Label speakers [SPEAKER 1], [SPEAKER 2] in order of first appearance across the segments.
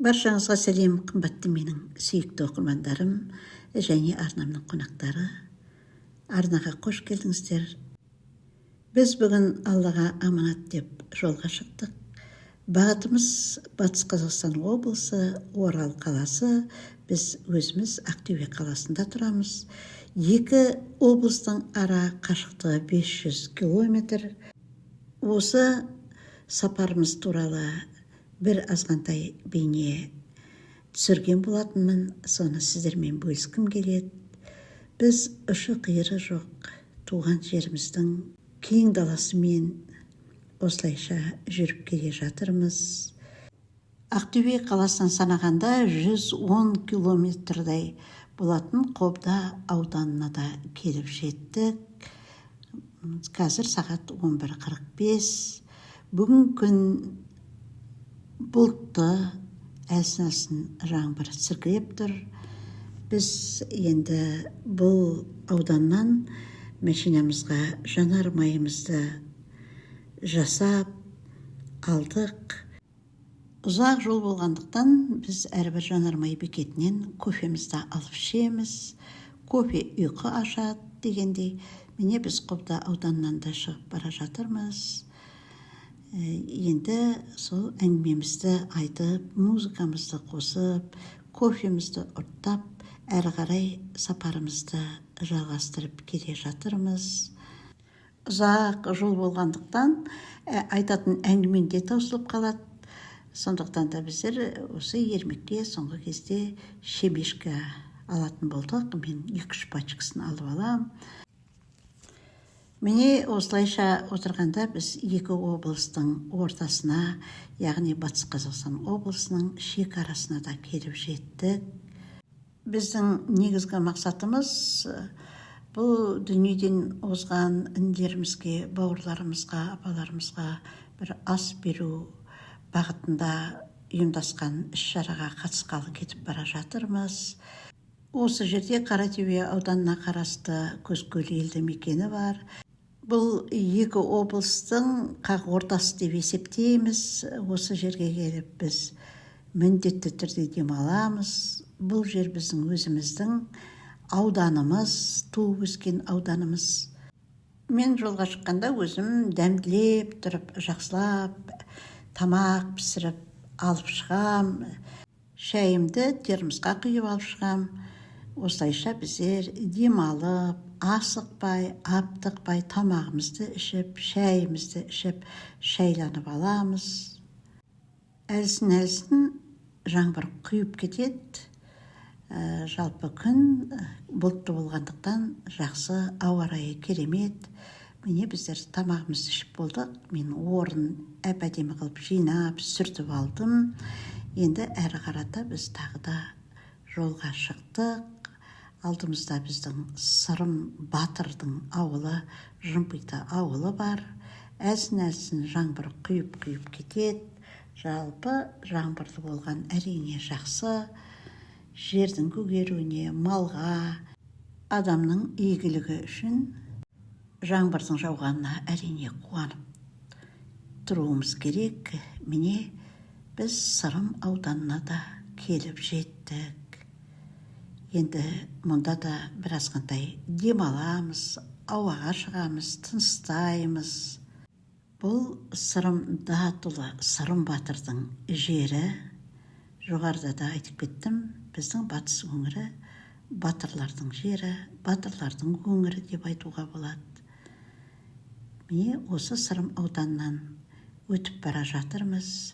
[SPEAKER 1] Баршаңызға сәлем, қымбатты менің сүйікті оқырмандарым және арнамның қонақтары. Арнаға қош келдіңіздер. Біз бүгін Аллаға аманат деп жолға шықтық. Бағытымыз Батыс Қазақстан облысы, Орал қаласы. Біз өзіміз Ақтөбе қаласында тұрамыз. Екі облыстың ара қашықтығы 500 километр. Осы сапарымыз туралы бір азғантай бейне түсірген болатынмын, соны сіздермен бөліскім келеді. Біз ұшы қиыры жоқ туған жеріміздің кең даласымен осылайша жүріп келе жатырмыз. Ақтөбе қаласынан санағанда 110 километрдай болатын Қобда ауданына да келіп жеттік. Қазір сағат 11:45. Бүгін күн бұлтты, әлсін-әлсін жаңбыр сіркіреп тұр. Біз енді бұл ауданнан машинамызға жанармайымызды жасап алдық. Ұзақ жол болғандықтан біз әрбір жанармай бекетінен кофемізді алып ішеміз. Кофе ұйқы ашады дегендей. Міне біз Қобда ауданынан да шығып бара жатырмыз. Енді сол әңгімемізді айтып, музыкамызды қосып, кофемізді ұрттап, әрі қарай сапарымызды жалғастырып келе жатырмыз. Ұзақ жол болғандықтан айтатын әңгімен де таусылып қалады. Сондықтан да біздер осы ермекке соңғы кезде шемешкі алатын болдық. Мен 2-3 пачкасын алып алам. Міне осылайша отырғанда біз екі облыстың ортасына, яғни Батыс Қазақстан облысының шекарасына да келіп жеттік. Біздің негізгі мақсатымыз бұл дүниеден озған інілерімізге, бауырларымызға, апаларымызға бір ас беру бағытында ұйымдасқан іс-шараға қатысқалы кетіп бара жатырмыз. Осы жерде Қаратөбе ауданына қарасты Көзкөл елді мекені бар. Бұл екі облыстың қақ ортасы деп есептейміз. Осы жерге келіп біз міндетті түрде демаламыз. Бұл жер біздің өзіміздің ауданымыз, туып өскен ауданымыз. Мен жолға шыққанда өзім дәмділеп тұрып, жақсылап, тамақ пісіріп алып шығам. Шайымды термосқа құйып алып шығам. Осылайша біздер демалып, асықпай, аптықпай тамағымызды ішіп, шайымызды ішіп, шайланып аламыз. Әлсін-әлсін жаңбыр құйып кетеді. Жалпы күн бұлтты болғандықтан жақсы, ауа райы керемет. Міне біздер тамағымызды ішіп болдық. Мен орын әп-әдемі қылып жинап, сүртіп алдым. Енді әрі қарата біз тағы да жолға шықтық. Алдымызда біздің Сырым Батырдың ауылы, Жымпиты ауылы бар. Әлсін-әлсін жаңбыр құйып кетеді. Жалпы жаңбырлы болған әрине жақсы. Жердің көгеруіне, малға, адамның игілігі үшін жаңбырдың жауғанына әрине қуанып тұруымыз керек. Міне біз Сырым ауданына да келіп жеттік. Енді мұнда да бір азғантай демаламыз, ауаға шығамыз, тыныстаймыз. Бұл Сырым Датұлы, Сырым Батырдың жері. Жоғарыда да айтып кеттім, біздің батыс өңірі батырлардың жері, батырлардың өңірі деп айтуға болады. Міне осы Сырым ауданынан өтіп бара жатырмыз.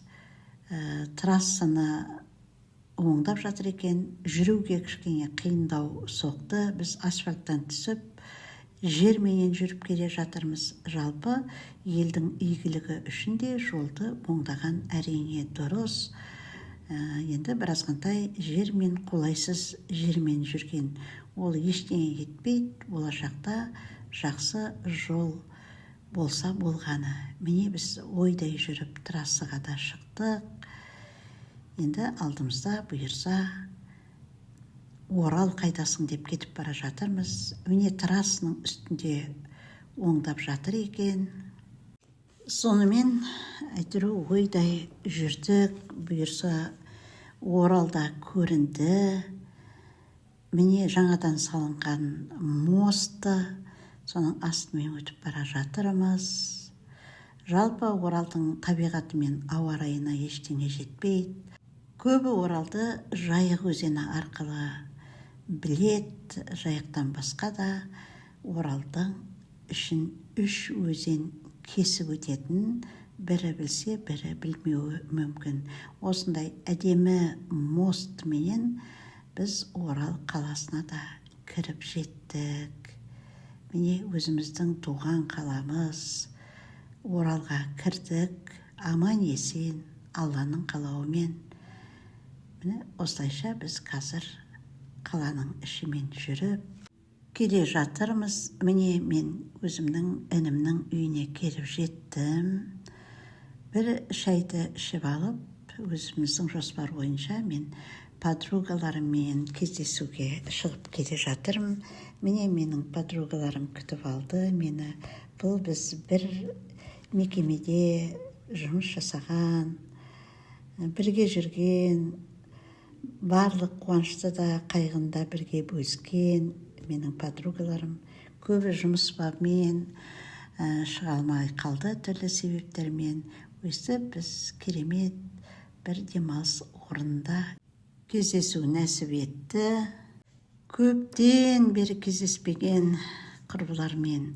[SPEAKER 1] Трассаны оңдап жатыр екен, жүруге кішкене қиындау соқты. Біз асфальттан түсіп, жерменен жүріп келе жатырмыз. Жалпы елдің игілігі үшін де жолды оңдаған әрине дұрыс. Енді бір азғантай жермен, қолайсыз жермен жүрген ол ештеңе етпейді. Болашақта жақсы жол болса болғаны. Міне біз ойдай жүріп трассаға да шықтық. Енді алдымызда бұйырса Орал қайдасың деп кетіп бара жатырмыз. Міне трассаның үстінде оңдап жатыр екен. Сонымен әйтеуір ойдай жүрдік. Бұйырса Оралда көрінді. Міне жаңадан салынған мосты, соның астымен өтіп бара жатырмыз. Жалпы Оралдың табиғаты мен ауа райына ештеңе жетпейді. Көбі Оралды Жайық өзені арқылы білет. Жайықтан басқа да Оралдың ішін 3 өзен кесіп өтетін, бірі білсе, бірі білмеуі мүмкін. Осындай әдемі мост менен біз Орал қаласына да кіріп жеттік. Міне өзіміздің туған қаламыз Оралға кірдік, аман есен, Алланың қалауымен. Міне осылайша біз қазір қаланың ішімен жүріп келе жатырмыз. Міне мен өзімнің інімнің үйіне келіп жеттім. Бір шайды ішіп алып, өзіміздің жоспар бойынша мен подругаларыммен кездесуге шығып келе жатырмын. Міне менің подругаларым күтіп алды мені. Бұл біз бір мекемеде жұмыс жасаған, бірге жүрген, барлық қуанышты да қайғында бірге бөліскен менің подругаларым. Көбі жұмыс бабымен шыға алмай қалды түрлі себептермен. Өстіп біз керемет бір демалыс орнында кездесу нәсіп етті. Көптен бері кездеспеген құрбылармен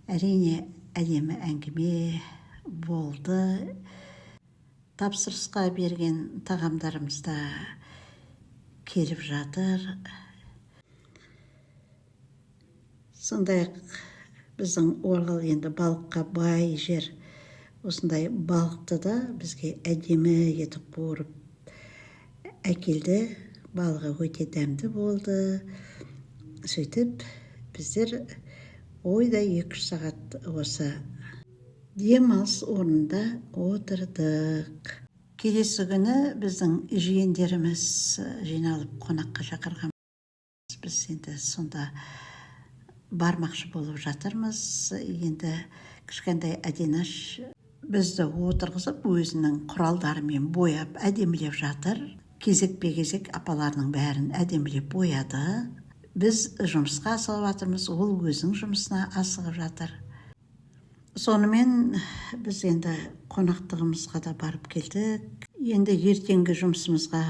[SPEAKER 1] әрине әдемі әңгіме болды. Тапсырысқа берген тағамдарымыз да келіп жатыр. Сондай біздің Орал енді балыққа бай жер. Осындай балықты да бізге әдемі етіп қуырып әкелді. Балығы өте дәмді болды. Сөйтіп біздер ойда 2-3 сағат осы демалыс орнында отырдық. Келесі күні біздің жиендеріміз жиналып қонаққа шақырған. Біз енді сонда бармақшы болып жатырмыз. Енді кішкентай Әденаш бізді отырғызып, өзінің құралдарымен бояп әдемілеп жатыр. Кезекпе-кезек апаларының бәрін әдемілеп бояды. Біз жұмысқа асығып жатырмыз, ол өзінің жұмысына асығып жатыр. Сонымен біз енді қонақтығымызға да барып келдік. Енді ертеңгі жұмысымызға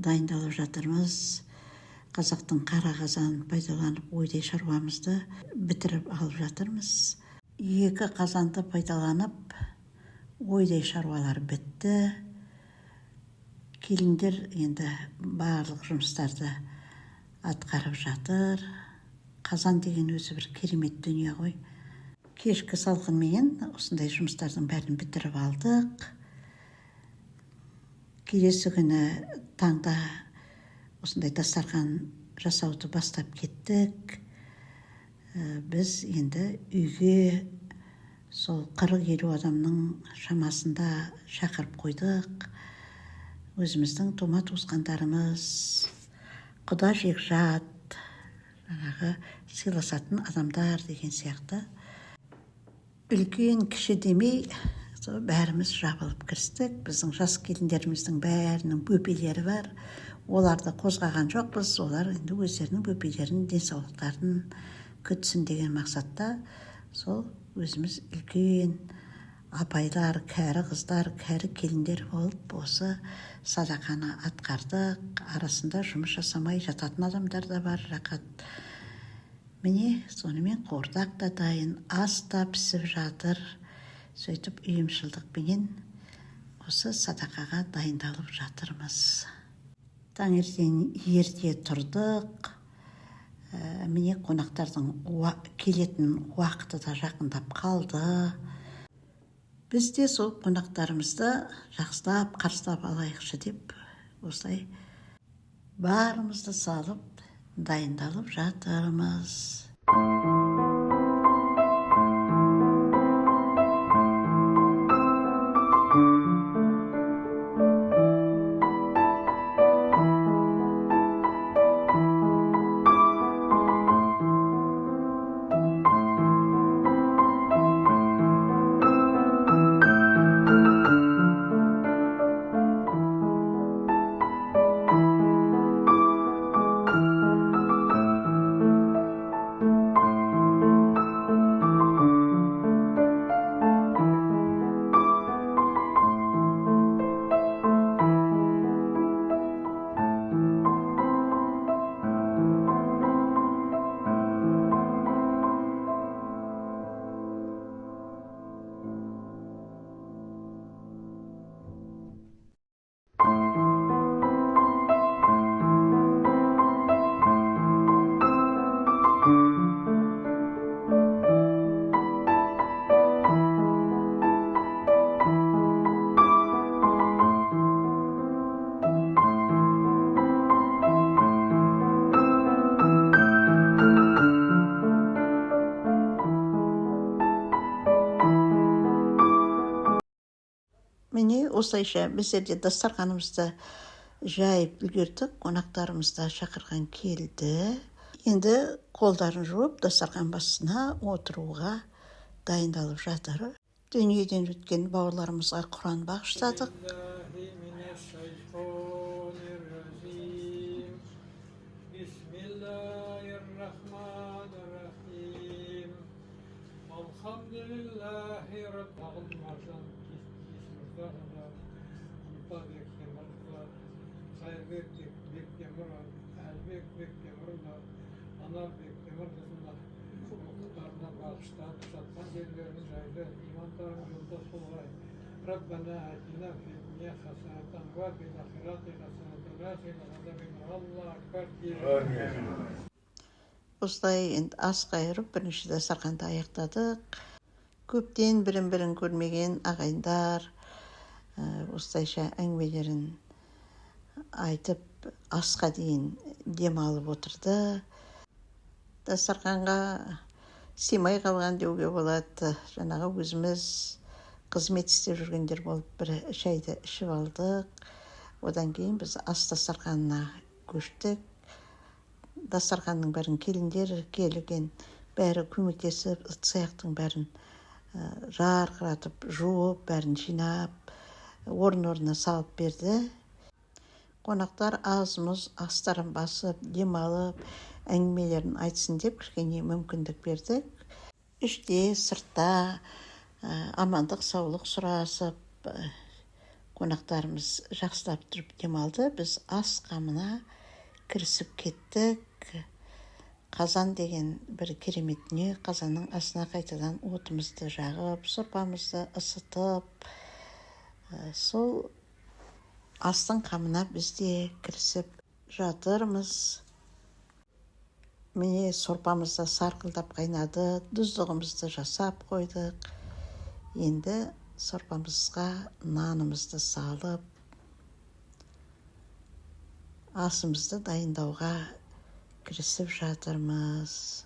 [SPEAKER 1] дайындалып жатырмыз. Қазақтың қара қазанын пайдаланып ойдай шаруамызды бітіріп алып жатырмыз. 2 қазанды пайдаланып ойдай шаруалар бітті. Келіндер енді барлық жұмыстарды атқарып жатыр. Қазан деген өзі бір керемет дүние ғой. Кешкі салқынмен осындай жұмыстардың бәрін бітіріп алдық. Келесі күні таңда осындай дастархан жасауды бастап кеттік. Біз енді үйге сол 40-50 адамның шамасында шақырып қойдық. Өзіміздің тума туысқандарымыз, құда жекжат, жаңағы сыйласатын адамдар деген сияқты. Үлкен кіші демей, бәріміз жабылып кірістік. Біздің жас келіндеріміздің бәрінің бөпелері бар. Оларды қозғаған жоқпыз. Олар енді өздерінің бөпелерін, денсаулықтарын күтсін деген мақсатта сол өзіміз үлкен апайлар, кәрі қыздар, кәрі келіндер болып осы садақаны атқардық. Арасында жұмыс жасамай жататын адамдар да бар, рақат. Міне, сонымен қуырдақ та дайын, ас та пісіп жатыр. Сөйтіп үйімшілдікпенен осы садақаға дайындалып жатырмыз. Таңертең ерте тұрдық. Міне қонақтардың келетін уақыты да жақындап қалды. Біз де сол қонақтарымызды жақсылап қарсылап алайықшы деп осылай барымызды салып дайындалып жатырмыз. осылайша біздер де дастарханымызды жайып үлгердік, қонақтарымыз да шақырған келді. Енді қолдарын жуып дастархан басына отыруға дайындалып жатыр. Дүниеден өткен бауырларымызға Құран бағыштадық.
[SPEAKER 2] ربنا آتنا في الدنيا حسنة وفي الآخرة حسنة وقنا عذاب النار الله أكبر.
[SPEAKER 1] Осылай енді ас қайырып бірінші дастарханды аяқтадық. Көптен бірін көрмеген ағайындар осылайша әңгімелерін айтып асқа дейін демалып отырды. Дастарханға сыймай қалған деуге болады. Жаңағы өзіміз қызмет істеп жүргендер болып бір шайды ішіп алдық. Одан кейін біз ас дастарханына көштік. Дастарханның бәрін келіндер келген, бәрі көмектесіп, ыдыс-аяқтың бәрін жарқыратып, жуып, бәрін жинап, орын-орнына салып берді. Қонақтар аз-мұз астарын басып, демалып, әңгімелерін айтсын деп кішкене мүмкіндік бердік. Іште, сыртта амандық, саулық сұрасып, қонақтарымыз жақсылап тұрып демалды. Біз ас қамына кірісіп кеттік. Қазан деген бір керемет дүние. Қазанның астына қайтадан отымызды жағып, сорпамызды ысытып, сол астың қамына біз де кірісіп жатырмыз. Міне сорпамызды сарқылдап қайнады, тұздығымызды жасап қойдық. Енді сорпамызға нанымызды салып, асымызды дайындауға кірісіп жатырмыз.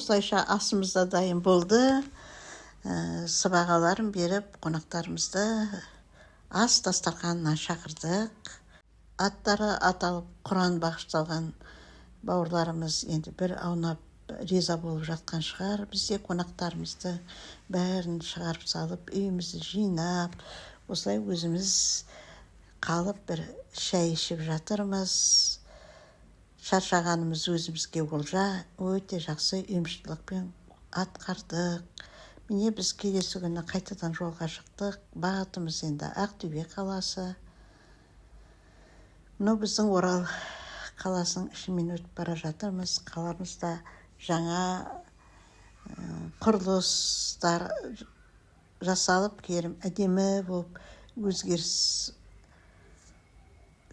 [SPEAKER 1] Осылайша асымыз да дайын болды. Сыбағаларын беріп, қонақтарымызды ас дастарханына шақырдық. Аттары аталып, Құран бағышталған бауырларымыз енді бір аунап риза болып жатқан шығар. Біз де қонақтарымызды бәрін шығарып салып, үйімізді жинап, осылай өзіміз қалып бір шай ішіп жатырмыз. Шаршағанымыз өзімізге олжа, өте жақсы ұйымшылдықпен атқардық. Міне біз келесі күні қайтадан жолға шықтық. Бағытымыз енді Ақтөбе қаласы. Біздің Орал қаласының ішімен өтіп бара жатырмыз. Қаламызда жаңа құрылыстар жасалып, керім әдемі болып өзгеріс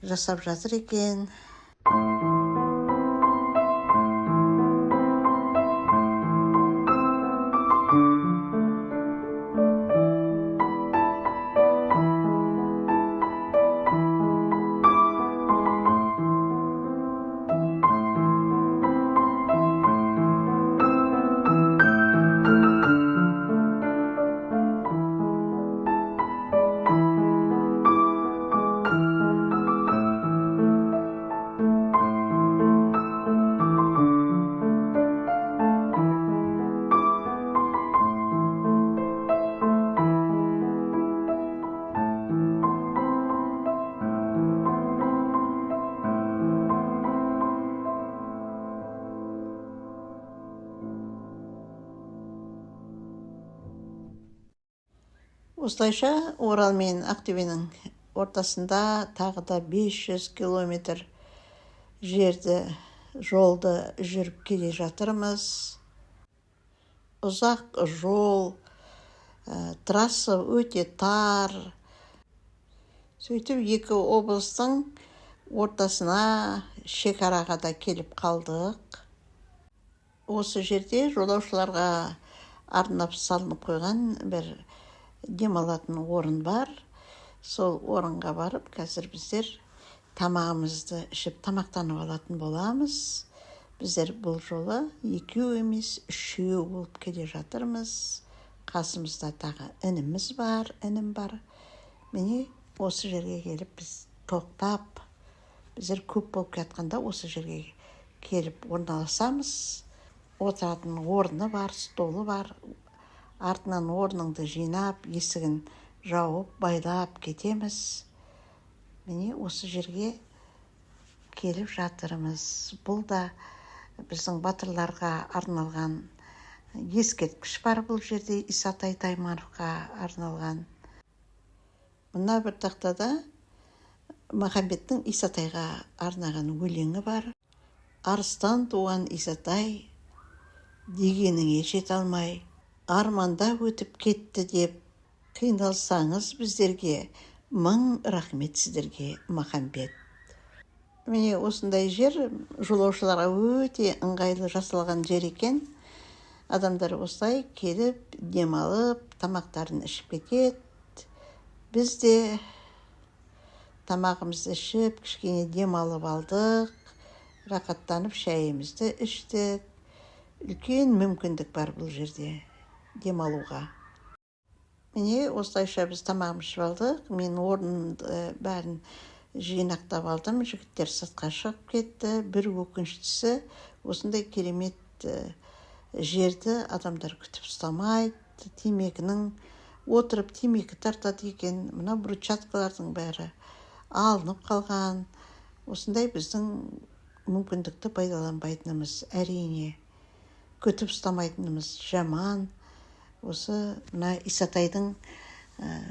[SPEAKER 1] жасап жатыр екен. Осылайша Орал мен Ақтөбенің ортасында тағы да 500 километр жолды жүріп келе жатырмыз. Ұзақ жол, трасса өте тар. Сөйтіп екі облыстың ортасына шекараға да келіп қалдық. Осы жерде жолаушыларға арнап салынып қойған бір демалатын орын бар. Сол орынға барып, қазір біздер тамағымызды ішіп тамақтанып алатын боламыз. Біздер бұл жолы 2 емес 3 болып келе жатырмыз. Қасымызда тағы інім бар. Міне осы жерге келіп біз тоқтап, біздер көп болып жатқанда осы жерге келіп орналасамыз. Отыратын орны бар, столы бар. Артынан орныңды жинап, есігін жауып, байлап кетеміз. Міне осы жерге келіп жатырмыз. Бұл да біздің батырларға арналған ескерткіш бар бұл жерде, Исатай Таймановқа арналған. Мына бір тақтада Махамбеттің Исатайға арнаған өлеңі бар. Арыстан туған Исатай, дегеніңе жете алмай, армандап өтіп кетті деп, қиналсаңыз біздерге, мың рахмет сіздерге, Махамбет. Міне осындай жер жолаушыларға өте ыңғайлы жасалған жер екен. Адамдар осылай келіп, демалып, тамақтарын ішіп кетеді. Біз де тамағымызды ішіп, кішкене демалып алдық, рақаттанып шайымызды іштік. Үлкен мүмкіндік бар бұл жерде демалуға. Міне осылайша біз тамағымызды ішіп алдық. Мен орынды бәрін жинақтап алдым. Жігіттер сыртқа шығып кетті. Бір өкініштісі, осындай керемет жерді адамдар күтіп ұстамайды. Темекінің отырып темекі тартады екен. Мына брусчаткалардың бәрі алынып қалған. Осындай біздің мүмкіндікті пайдаланбайтынымыз, әрине күтіп ұстамайтынымыз жаман. Осы мына Исатайдың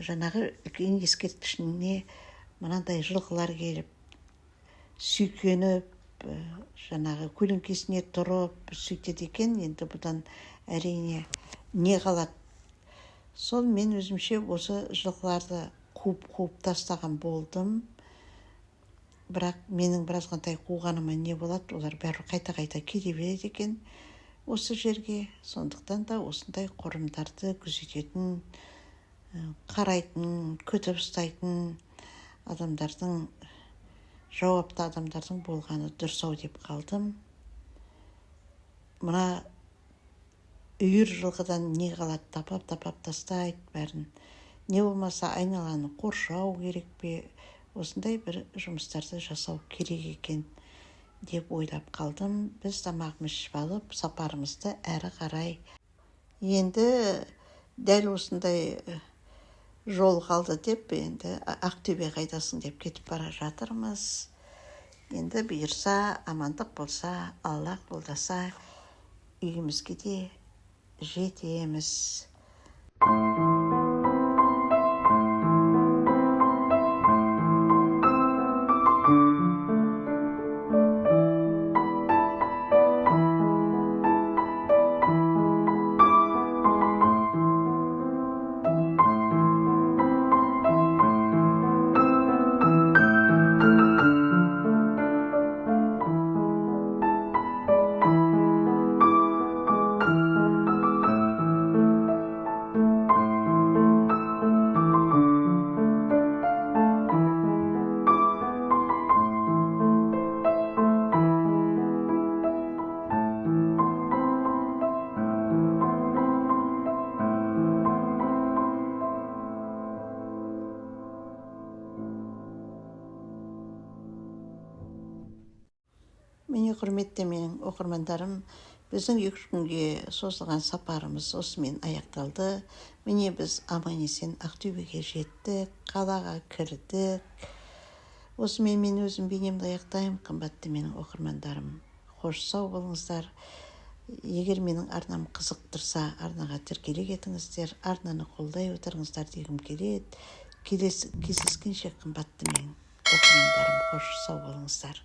[SPEAKER 1] жаңағы үлкен ескерткішіне мынандай жылқылар келіп, сүйкеніп, жаңағы көлеңкесіне тұрып сөйтеді екен. Енді бұдан әрине не қалады? Сол мен өзімше осы жылқыларды қуып тастаған болдым. Бірақ менің біразғантай қуғаныма не болады? Олар бәрі қайта келе береді екен осы жерге. Сондықтан да осындай қорымдарды күзететін, қарайтын, күтіп ұстайтын адамдардың, жауапты адамдардың болғаны дұрыс-ау деп қалдым. Мына үйір жылқыдан не қалады? Тапап тастайды бәрін. Не болмаса айналаны қоршау керек пе? Осындай бір жұмыстарды жасау керек екен деп ойлап қалдым. Біз тамағымызды ішіп алып, сапарымызды әрі қарай. Енді дәл осындай жол қалды деп, енді Ақтөбе қайдасың деп кетіп бара жатырмыз. Енді бұйырса, амандық болса, Аллах қолдаса, үйімізге де жетеміз. Міне құрметті менің оқырмандарым, біздің 2 күнге созылған сапарымыз осымен аяқталды. Міне біз аман-есен Ақтөбеге жеттік, қалаға кірдік. Осымен мен өзім бейнемді аяқтаймын, қымбатты менің оқырмандарым. Қош сау болыңыздар. Егер менің арнам қызықтырса, арнаға тіркеле кетіңіздер, арнаны қолдай отырыңыздар дегім келеді. Кездескенше қымбатты менің оқырмандарым, қош сау болыңыздар.